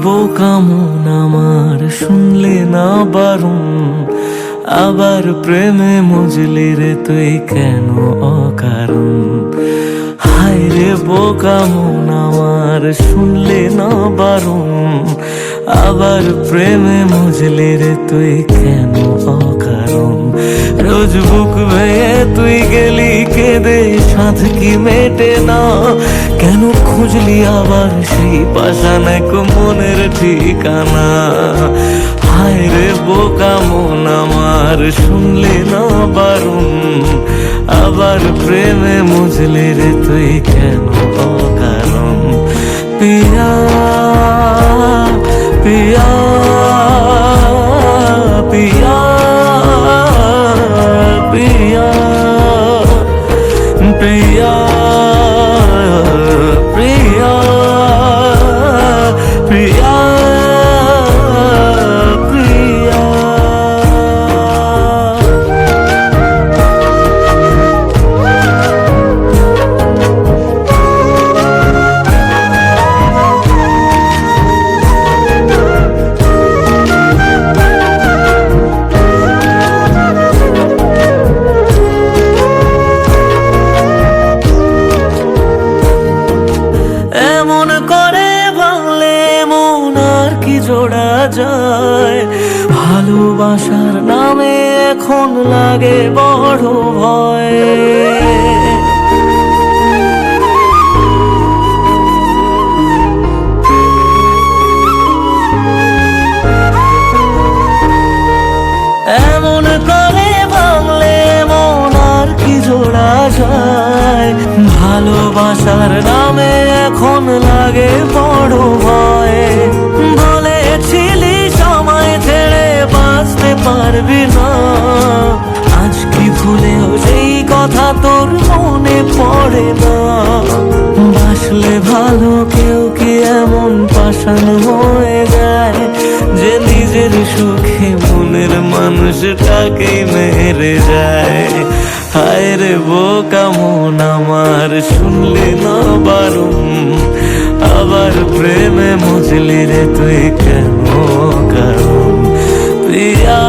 বোকা মন আমার শুনলে না বারণ, আবার প্রেমে মজলি রে তুই কেন অকারণ। হায় রে বোকা মন আমার শুনলে না বারণ, আবার প্রেমে মজলি রে তুই কেন অকারণ। রোজ বুক ভেঙে তুই গেলি কেঁদে, সাধ কি মেটে না, কেন খুঁজলি আবার সেই পাষাণ এক মনের ঠিকানা। হায় রে বোকা মন আমার শুনলে না বারণ, আবার প্রেমে মজলে রে তুই কেন অকারণ। পিয়া পিয়া পিয়া পিয়া প্রিয়া প্রিয়া প্রিয়া প্রিয়া। এমন করে ভাঙলে মন আর কি জোড়া যায়, ভালোবাসার নামে এখন লাগে বড় ভয়। এমন করে ভাঙলে মন আর কি জোড়া যায়, ভালোবাসার নামে এখন লাগে বড় ভয়। বলেছিলি সময় ছেড়ে বাঁচতে পারবি না, আজ কি ভুলেও সেই কথা তোর মনে পড়ে না। বাসলে ভালো কেউ কি এমন পাষাণ হয়ে যায়, যে নিজের সুখে মনের মানুষটাকেই মেরে যায়। হায় রে বোকা মন আমার শুনলি না বারণ, আবার প্রেমে মজলি রে তুই কেন কারণ। প্রিয়া